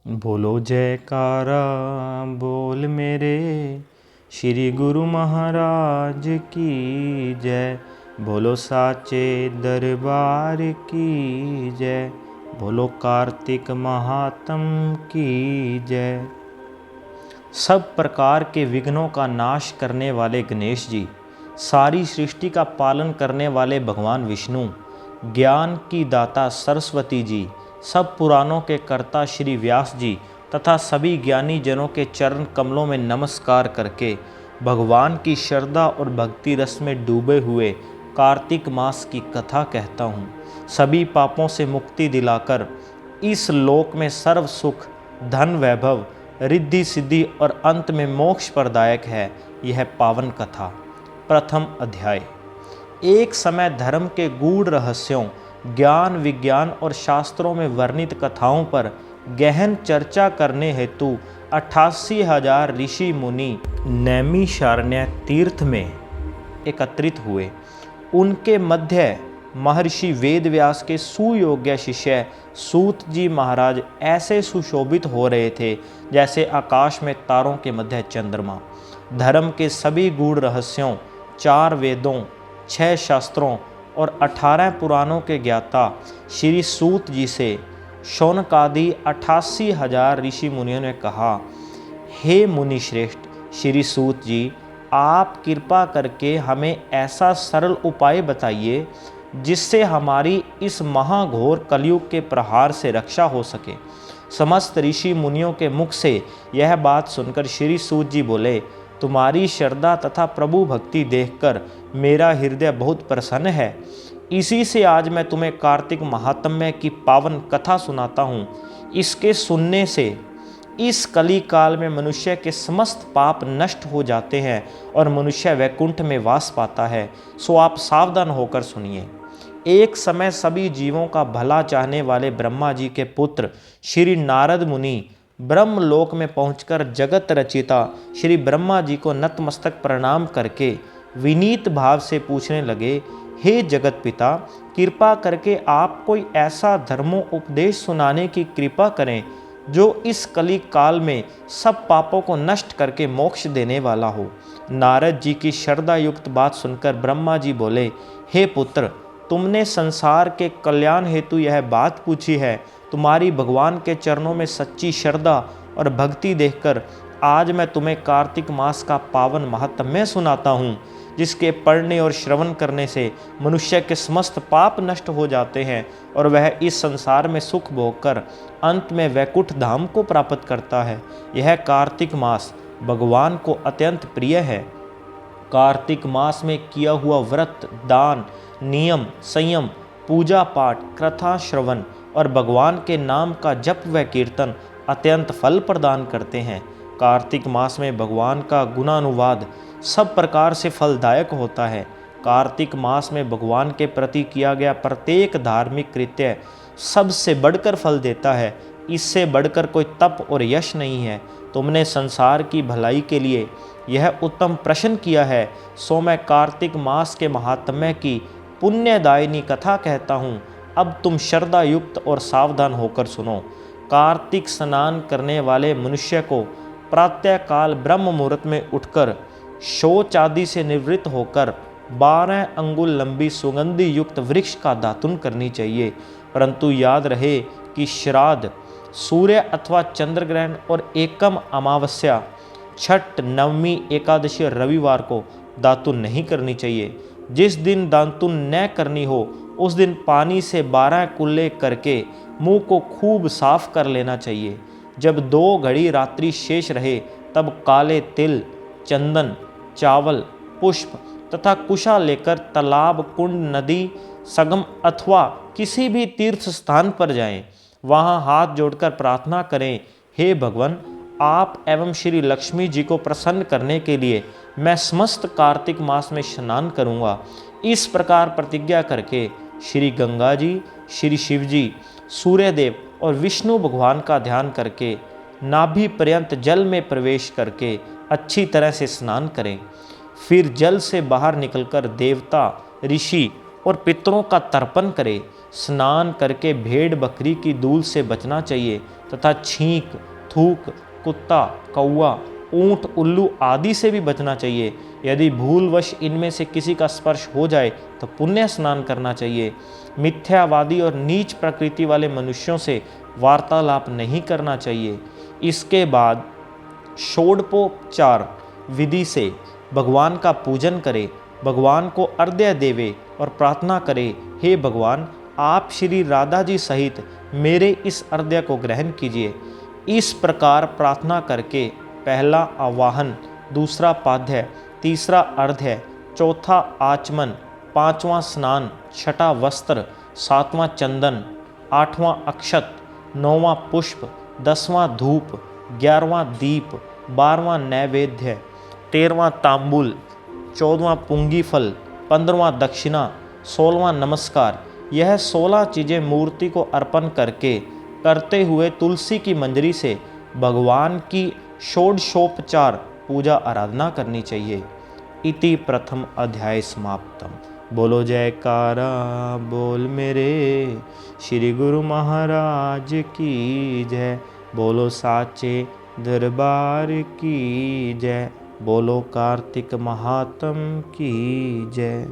बोलो जयकारा बोल मेरे श्री गुरु महाराज की जय। बोलो साचे दरबार की जय। बोलो कार्तिक महात्म की जय। सब प्रकार के विघ्नों का नाश करने वाले गणेश जी, सारी सृष्टि का पालन करने वाले भगवान विष्णु, ज्ञान की दाता सरस्वती जी, सब पुराणों के कर्ता श्री व्यास जी तथा सभी ज्ञानी जनों के चरण कमलों में नमस्कार करके भगवान की श्रद्धा और भक्ति रस में डूबे हुए कार्तिक मास की कथा कहता हूँ। सभी पापों से मुक्ति दिलाकर इस लोक में सर्व सुख, धन, वैभव, रिद्धि सिद्धि और अंत में मोक्ष प्रदायक है यह पावन कथा। प्रथम अध्याय। एक समय धर्म के गूढ़ रहस्यों, ज्ञान, विज्ञान और शास्त्रों में वर्णित कथाओं पर गहन चर्चा करने हेतु 88,000 ऋषि मुनि नैमिषारण्य तीर्थ में एकत्रित हुए। उनके मध्य महर्षि वेदव्यास के सुयोग्य शिष्य सूत जी महाराज ऐसे सुशोभित हो रहे थे जैसे आकाश में तारों के मध्य चंद्रमा। धर्म के सभी गूढ़ रहस्यों, 4 वेदों, 6 शास्त्रों और 18 पुराणों के ज्ञाता श्री सूत जी से शौनकादि 88,000 ऋषि मुनियों ने कहा, हे मुनि श्रेष्ठ श्री सूत जी, आप कृपा करके हमें ऐसा सरल उपाय बताइए जिससे हमारी इस महाघोर कलयुग के प्रहार से रक्षा हो सके। समस्त ऋषि मुनियों के मुख से यह बात सुनकर श्री सूत जी बोले, तुम्हारी श्रद्धा तथा प्रभु भक्ति देखकर मेरा हृदय बहुत प्रसन्न है। इसी से आज मैं तुम्हें कार्तिक महात्म्य की पावन कथा सुनाता हूँ। इसके सुनने से इस कली काल में मनुष्य के समस्त पाप नष्ट हो जाते हैं और मनुष्य वैकुंठ में वास पाता है। सो आप सावधान होकर सुनिए। एक समय सभी जीवों का भला चाहने वाले ब्रह्मा जी के पुत्र श्री नारद मुनि ब्रह्मलोक में पहुंचकर जगत रचिता श्री ब्रह्मा जी को नतमस्तक प्रणाम करके विनीत भाव से पूछने लगे, हे जगत पिता, कृपा करके आप कोई ऐसा धर्मोपदेश सुनाने की कृपा करें जो इस कली काल में सब पापों को नष्ट करके मोक्ष देने वाला हो। नारद जी की श्रद्धा युक्त बात सुनकर ब्रह्मा जी बोले, हे पुत्र, तुमने संसार के कल्याण हेतु यह बात पूछी है। तुम्हारी भगवान के चरणों में सच्ची श्रद्धा और भक्ति देखकर आज मैं तुम्हें कार्तिक मास का पावन महात्म्य सुनाता हूँ, जिसके पढ़ने और श्रवण करने से मनुष्य के समस्त पाप नष्ट हो जाते हैं और वह इस संसार में सुख भोगकर अंत में वैकुंठ धाम को प्राप्त करता है। यह कार्तिक मास भगवान को अत्यंत प्रिय है। कार्तिक मास में किया हुआ व्रत, दान, नियम, संयम, पूजा पाठ, कथा श्रवण और भगवान के नाम का जप व कीर्तन अत्यंत फल प्रदान करते हैं। कार्तिक मास में भगवान का गुणानुवाद सब प्रकार से फलदायक होता है। कार्तिक मास में भगवान के प्रति किया गया प्रत्येक धार्मिक कृत्य सबसे बढ़कर फल देता है। इससे बढ़कर कोई तप और यश नहीं है। तुमने संसार की भलाई के लिए यह उत्तम प्रश्न किया है, सो मैं कार्तिक मास के महात्म्य की पुण्यदायिनी कथा कहता हूँ। अब तुम श्रद्धा युक्त और सावधान होकर सुनो। कार्तिक स्नान करने वाले मनुष्य को प्रातःकाल ब्रह्म मुहूर्त में उठकर शौच आदि से निवृत्त होकर 12 अंगुल लंबी सुगंधि युक्त वृक्ष का दातुन करनी चाहिए। परंतु याद रहे कि श्राद्ध, सूर्य अथवा चंद्र ग्रहण और एकम अमावस्या, छठ, नवमी, एकादशी और रविवार को दातुन नहीं करनी चाहिए। जिस दिन दातुन न करनी हो उस दिन पानी से 12 कुल्ले करके मुंह को खूब साफ कर लेना चाहिए। जब 2 घड़ी रात्रि शेष रहे तब काले तिल, चंदन, चावल, पुष्प तथा कुशा लेकर तालाब, कुंड, नदी, संगम अथवा किसी भी तीर्थ स्थान पर जाएं। वहां हाथ जोड़कर प्रार्थना करें, हे भगवान, आप एवं श्री लक्ष्मी जी को प्रसन्न करने के लिए मैं समस्त कार्तिक मास में स्नान करूंगा। इस प्रकार प्रतिज्ञा करके श्री गंगा जी, श्री शिव जी, सूर्यदेव और विष्णु भगवान का ध्यान करके नाभि पर्यंत जल में प्रवेश करके अच्छी तरह से स्नान करें। फिर जल से बाहर निकलकर देवता, ऋषि और पितरों का तर्पण करे। स्नान करके भेड़ बकरी की दूल से बचना चाहिए तथा छींक, थूक, कुत्ता, कौवा, ऊंट, उल्लू आदि से भी बचना चाहिए। यदि भूलवश इनमें से किसी का स्पर्श हो जाए तो पुण्य स्नान करना चाहिए। मिथ्यावादी और नीच प्रकृति वाले मनुष्यों से वार्तालाप नहीं करना चाहिए। इसके बाद षोडशोपचार विधि से भगवान का पूजन करे, भगवान को अर्घ्य देवे और प्रार्थना करे, हे भगवान, आप श्री राधा जी सहित मेरे इस अर्घ्य को ग्रहण कीजिए। इस प्रकार प्रार्थना करके पहला आवाहन, दूसरा पाद्य, तीसरा अर्घ्य, चौथा आचमन, पांचवां स्नान, छठा वस्त्र, सातवां चंदन, आठवां अक्षत, नौवां पुष्प, 10वां धूप, 11वां दीप, 12वां नैवेद्य, 13वां तांबुल, 14वां पुंगी फल, 15वां दक्षिणा, 16वां नमस्कार, यह 16 चीज़ें मूर्ति को अर्पण करते हुए तुलसी की मंजरी से भगवान की षोडशोपचार पूजा आराधना करनी चाहिए। इति प्रथम अध्याय समाप्तम। बोलो जयकारा बोल मेरे श्री गुरु महाराज की जय। बोलो साचे दरबार की जय। बोलो कार्तिक महात्म की जय।